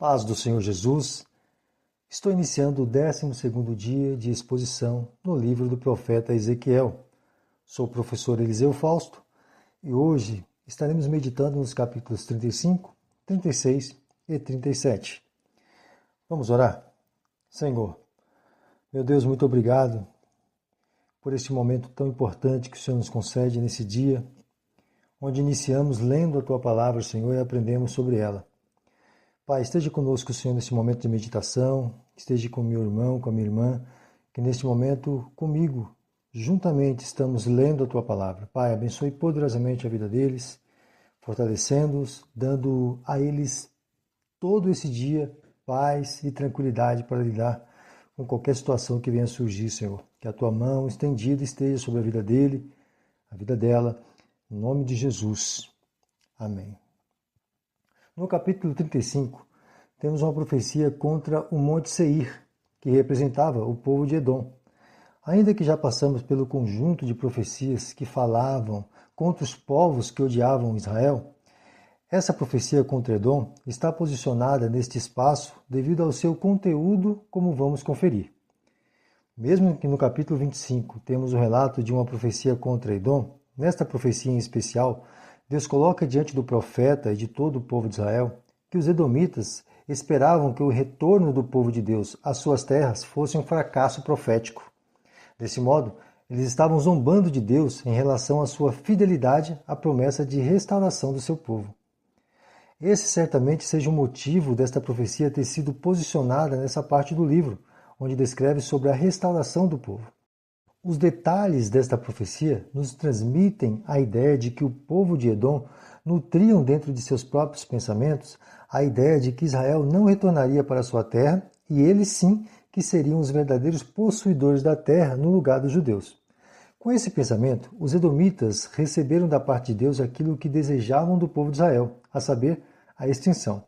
Paz do Senhor Jesus. Estou iniciando o 12º dia de exposição no livro do profeta Ezequiel. Sou o professor Eliseu Fausto e hoje estaremos meditando nos capítulos 35, 36 e 37. Vamos orar? Senhor, meu Deus, muito obrigado por este momento tão importante que o Senhor nos concede nesse dia, onde iniciamos lendo a Tua Palavra, Senhor, e aprendemos sobre ela. Pai, esteja conosco, Senhor, nesse momento de meditação, esteja com meu irmão, com a minha irmã, que neste momento comigo, juntamente, estamos lendo a Tua Palavra. Pai, abençoe poderosamente a vida deles, fortalecendo-os, dando a eles todo esse dia paz e tranquilidade para lidar com qualquer situação que venha a surgir, Senhor. Que a Tua mão estendida esteja sobre a vida dele, a vida dela, em nome de Jesus. Amém. No capítulo 35, temos uma profecia contra o Monte Seir, que representava o povo de Edom. Ainda que já passamos pelo conjunto de profecias que falavam contra os povos que odiavam Israel, essa profecia contra Edom está posicionada neste espaço devido ao seu conteúdo, como vamos conferir. Mesmo que no capítulo 25 temos o relato de uma profecia contra Edom, nesta profecia em especial, Deus coloca diante do profeta e de todo o povo de Israel que os edomitas esperavam que o retorno do povo de Deus às suas terras fosse um fracasso profético. Desse modo, eles estavam zombando de Deus em relação à sua fidelidade à promessa de restauração do seu povo. Esse certamente seja o motivo desta profecia ter sido posicionada nessa parte do livro, onde descreve sobre a restauração do povo. Os detalhes desta profecia nos transmitem a ideia de que o povo de Edom nutriam dentro de seus próprios pensamentos a ideia de que Israel não retornaria para sua terra e eles sim que seriam os verdadeiros possuidores da terra no lugar dos judeus. Com esse pensamento, os edomitas receberam da parte de Deus aquilo que desejavam do povo de Israel, a saber, a extinção.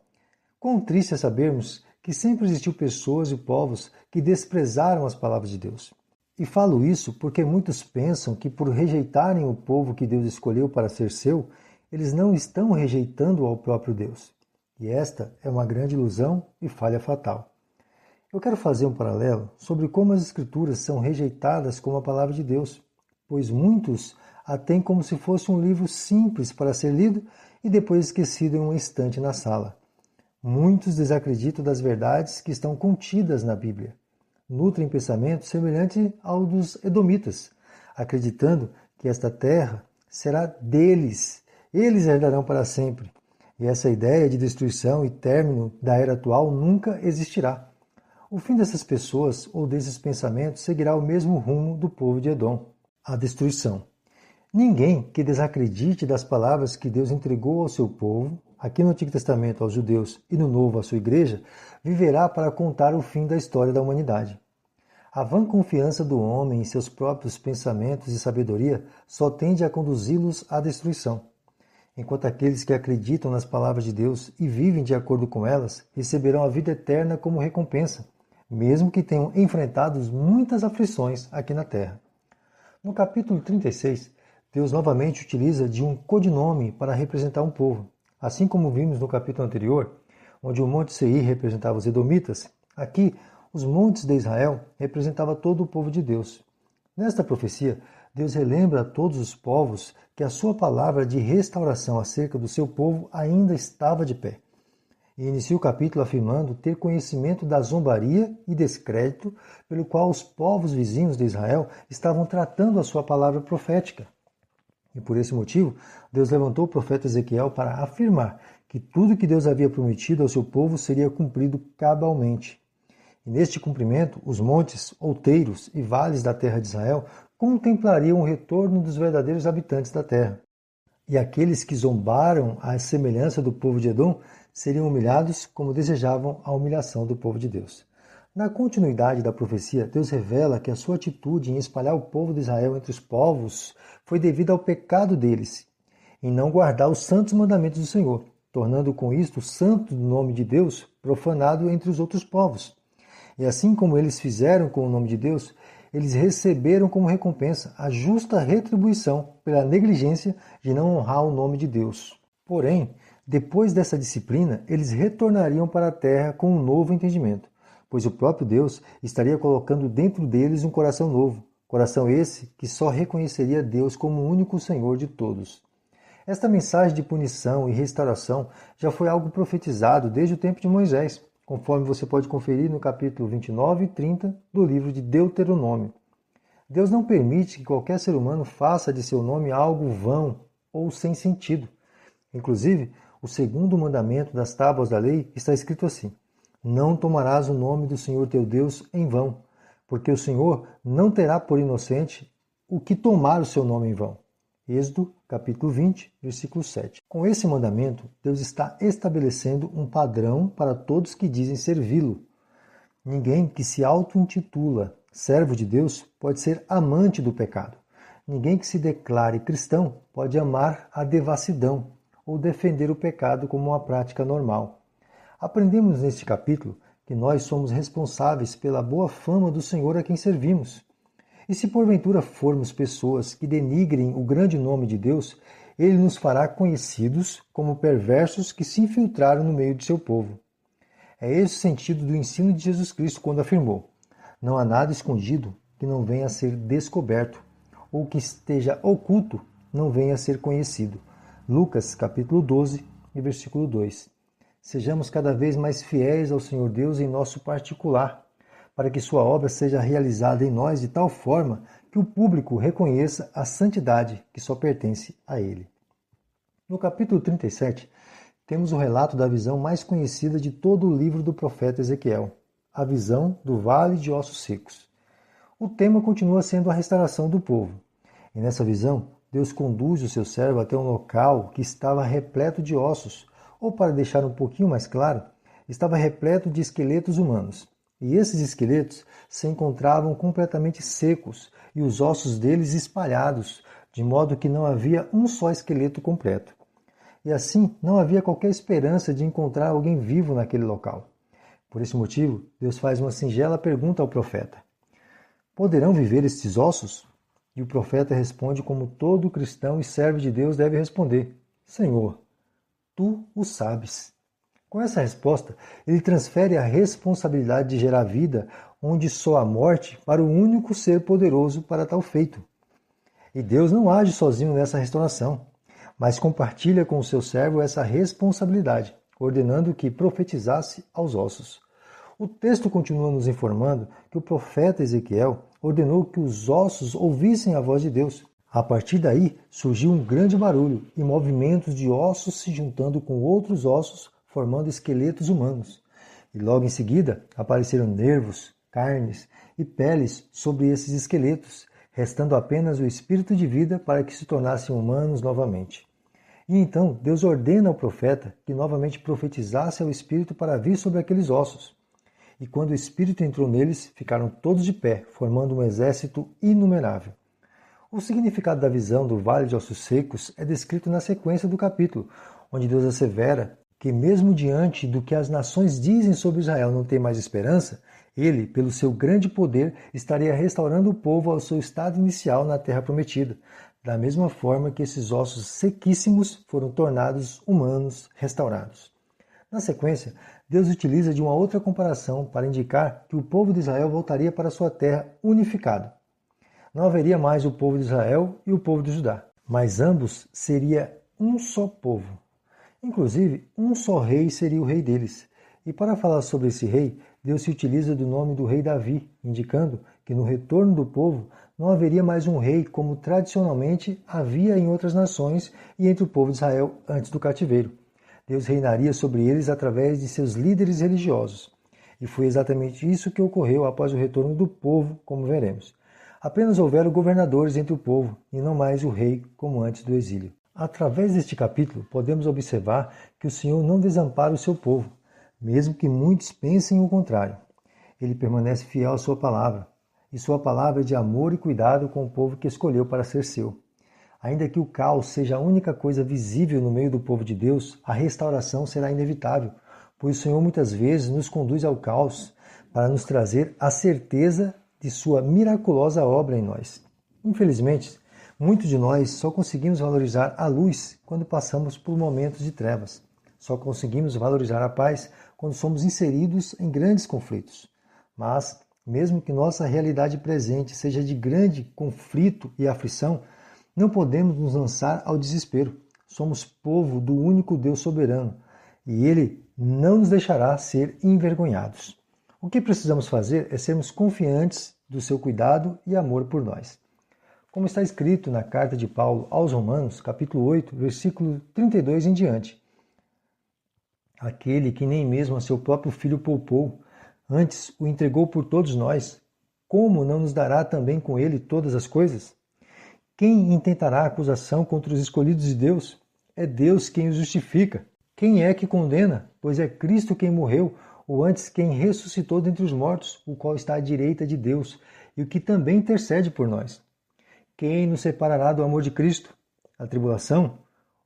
Quão triste é sabermos que sempre existiu pessoas e povos que desprezaram as palavras de Deus. E falo isso porque muitos pensam que por rejeitarem o povo que Deus escolheu para ser seu, eles não estão rejeitando ao próprio Deus. E esta é uma grande ilusão e falha fatal. Eu quero fazer um paralelo sobre como as Escrituras são rejeitadas como a palavra de Deus, pois muitos a têm como se fosse um livro simples para ser lido e depois esquecido em um estante na sala. Muitos desacreditam das verdades que estão contidas na Bíblia. Nutrem pensamento semelhante ao dos edomitas, acreditando que esta terra será deles, eles herdarão para sempre. E essa ideia de destruição e término da era atual nunca existirá. O fim dessas pessoas ou desses pensamentos seguirá o mesmo rumo do povo de Edom, a destruição. Ninguém que desacredite das palavras que Deus entregou ao seu povo, aqui no Antigo Testamento aos judeus e no Novo à sua igreja, viverá para contar o fim da história da humanidade. A vã confiança do homem em seus próprios pensamentos e sabedoria só tende a conduzi-los à destruição, enquanto aqueles que acreditam nas palavras de Deus e vivem de acordo com elas receberão a vida eterna como recompensa, mesmo que tenham enfrentado muitas aflições aqui na terra. No capítulo 36, Deus novamente utiliza de um codinome para representar um povo. Assim como vimos no capítulo anterior, onde o Monte Seir representava os edomitas, aqui os montes de Israel representavam todo o povo de Deus. Nesta profecia, Deus relembra a todos os povos que a sua palavra de restauração acerca do seu povo ainda estava de pé. E inicia o capítulo afirmando ter conhecimento da zombaria e descrédito pelo qual os povos vizinhos de Israel estavam tratando a sua palavra profética. E por esse motivo, Deus levantou o profeta Ezequiel para afirmar que tudo que Deus havia prometido ao seu povo seria cumprido cabalmente. E neste cumprimento, os montes, outeiros e vales da terra de Israel contemplariam o retorno dos verdadeiros habitantes da terra. E aqueles que zombaram à semelhança do povo de Edom seriam humilhados como desejavam a humilhação do povo de Deus. Na continuidade da profecia, Deus revela que a sua atitude em espalhar o povo de Israel entre os povos foi devida ao pecado deles, em não guardar os santos mandamentos do Senhor, tornando com isto o santo nome de Deus profanado entre os outros povos. E assim como eles fizeram com o nome de Deus, eles receberam como recompensa a justa retribuição pela negligência de não honrar o nome de Deus. Porém, Depois dessa disciplina, eles retornariam para a terra com um novo entendimento, pois o próprio Deus estaria colocando dentro deles um coração novo, coração esse que só reconheceria Deus como o único Senhor de todos. Esta mensagem de punição e restauração já foi algo profetizado desde o tempo de Moisés, conforme você pode conferir no capítulo 29 e 30 do livro de Deuteronômio. Deus não permite que qualquer ser humano faça de seu nome algo vão ou sem sentido. Inclusive, o segundo mandamento das tábuas da lei está escrito assim: não tomarás o nome do Senhor teu Deus em vão, porque o Senhor não terá por inocente o que tomar o seu nome em vão. Êxodo, capítulo 20, versículo 7. Com esse mandamento, Deus está estabelecendo um padrão para todos que dizem servi-lo. Ninguém que se auto-intitula servo de Deus pode ser amante do pecado. Ninguém que se declare cristão pode amar a devassidão ou defender o pecado como uma prática normal. Aprendemos neste capítulo que nós somos responsáveis pela boa fama do Senhor a quem servimos. E se porventura formos pessoas que denigrem o grande nome de Deus, Ele nos fará conhecidos como perversos que se infiltraram no meio de seu povo. É esse o sentido do ensino de Jesus Cristo quando afirmou: não há nada escondido que não venha a ser descoberto, ou que esteja oculto não venha a ser conhecido. Lucas, capítulo 12, e versículo 2. Sejamos cada vez mais fiéis ao Senhor Deus em nosso particular, para que sua obra seja realizada em nós de tal forma que o público reconheça a santidade que só pertence a Ele. No capítulo 37, temos o relato da visão mais conhecida de todo o livro do profeta Ezequiel, a visão do Vale de Ossos Secos. O tema continua sendo a restauração do povo. E nessa visão, Deus conduz o seu servo até um local que estava repleto de ossos, ou para deixar um pouquinho mais claro, estava repleto de esqueletos humanos. E esses esqueletos se encontravam completamente secos e os ossos deles espalhados, de modo que não havia um só esqueleto completo. E assim não havia qualquer esperança de encontrar alguém vivo naquele local. Por esse motivo, Deus faz uma singela pergunta ao profeta: poderão viver estes ossos? E o profeta responde como todo cristão e servo de Deus deve responder: Senhor, tu o sabes. Com essa resposta, ele transfere a responsabilidade de gerar vida onde só há morte para o único ser poderoso para tal feito. E Deus não age sozinho nessa restauração, mas compartilha com o seu servo essa responsabilidade, ordenando que profetizasse aos ossos. O texto continua nos informando que o profeta Ezequiel ordenou que os ossos ouvissem a voz de Deus. A partir daí, surgiu um grande barulho e movimentos de ossos se juntando com outros ossos, formando esqueletos humanos. E logo em seguida, apareceram nervos, carnes e peles sobre esses esqueletos, restando apenas o espírito de vida para que se tornassem humanos novamente. E então Deus ordena ao profeta que novamente profetizasse ao espírito para vir sobre aqueles ossos. E quando o espírito entrou neles, ficaram todos de pé, formando um exército inumerável. O significado da visão do Vale de Ossos Secos é descrito na sequência do capítulo, onde Deus assevera que mesmo diante do que as nações dizem sobre Israel não ter mais esperança, Ele, pelo seu grande poder, estaria restaurando o povo ao seu estado inicial na Terra Prometida, da mesma forma que esses ossos sequíssimos foram tornados humanos restaurados. Na sequência, Deus utiliza de uma outra comparação para indicar que o povo de Israel voltaria para sua terra unificado. Não haveria mais o povo de Israel e o povo de Judá, mas ambos seriam um só povo. Inclusive, um só rei seria o rei deles. E para falar sobre esse rei, Deus se utiliza do nome do rei Davi, indicando que no retorno do povo não haveria mais um rei como tradicionalmente havia em outras nações e entre o povo de Israel antes do cativeiro. Deus reinaria sobre eles através de seus líderes religiosos. E foi exatamente isso que ocorreu após o retorno do povo, como veremos. Apenas houveram governadores entre o povo, e não mais o rei como antes do exílio. Através deste capítulo, podemos observar que o Senhor não desampara o seu povo, mesmo que muitos pensem o contrário. Ele permanece fiel à sua palavra, e sua palavra é de amor e cuidado com o povo que escolheu para ser seu. Ainda que o caos seja a única coisa visível no meio do povo de Deus, a restauração será inevitável, pois o Senhor muitas vezes nos conduz ao caos para nos trazer a certeza de sua miraculosa obra em nós. Infelizmente, muitos de nós só conseguimos valorizar a luz quando passamos por momentos de trevas. Só conseguimos valorizar a paz quando somos inseridos em grandes conflitos. Mas, mesmo que nossa realidade presente seja de grande conflito e aflição, não podemos nos lançar ao desespero. Somos povo do único Deus soberano e Ele não nos deixará ser envergonhados. O que precisamos fazer é sermos confiantes do seu cuidado e amor por nós. Como está escrito na carta de Paulo aos Romanos, capítulo 8, versículo 32 em diante. Aquele que nem mesmo a seu próprio filho poupou, antes o entregou por todos nós, como não nos dará também com ele todas as coisas? Quem intentará acusação contra os escolhidos de Deus? É Deus quem os justifica. Quem é que condena? Pois é Cristo quem morreu, ou antes quem ressuscitou dentre os mortos, o qual está à direita de Deus, e o que também intercede por nós. Quem nos separará do amor de Cristo? A tribulação?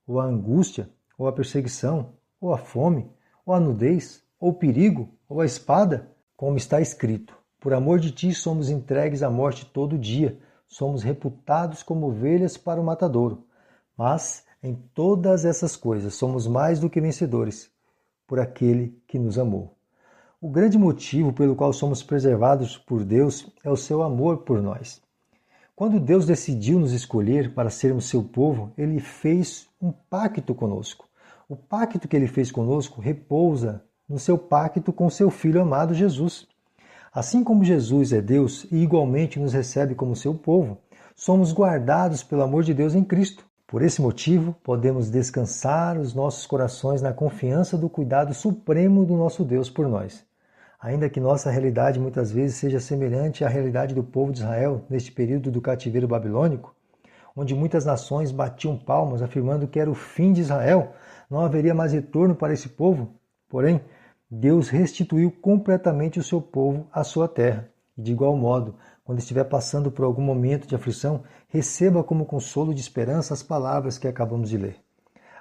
Ou a angústia? Ou a perseguição? Ou a fome? Ou a nudez? Ou o perigo? Ou a espada? Como está escrito, por amor de ti somos entregues à morte todo dia, somos reputados como ovelhas para o matadouro. Mas em todas essas coisas somos mais do que vencedores, por aquele que nos amou. O grande motivo pelo qual somos preservados por Deus é o seu amor por nós. Quando Deus decidiu nos escolher para sermos seu povo, Ele fez um pacto conosco. O pacto que Ele fez conosco repousa no seu pacto com seu Filho amado Jesus. Assim como Jesus é Deus e igualmente nos recebe como seu povo, somos guardados pelo amor de Deus em Cristo. Por esse motivo, podemos descansar os nossos corações na confiança do cuidado supremo do nosso Deus por nós. Ainda que nossa realidade muitas vezes seja semelhante à realidade do povo de Israel neste período do cativeiro babilônico, onde muitas nações batiam palmas afirmando que era o fim de Israel, não haveria mais retorno para esse povo. Porém, Deus restituiu completamente o seu povo à sua terra. E de igual modo, quando estiver passando por algum momento de aflição, receba como consolo de esperança as palavras que acabamos de ler.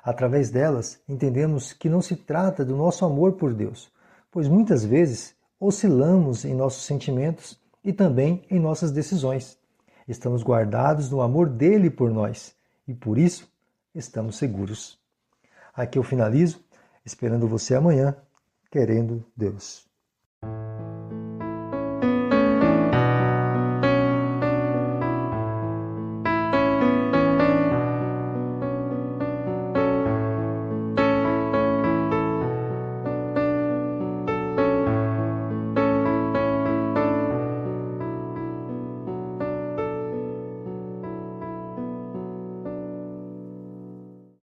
Através delas, entendemos que não se trata do nosso amor por Deus, pois muitas vezes oscilamos em nossos sentimentos e também em nossas decisões. Estamos guardados no amor dele por nós e por isso estamos seguros. Aqui eu finalizo, esperando você amanhã, querendo Deus.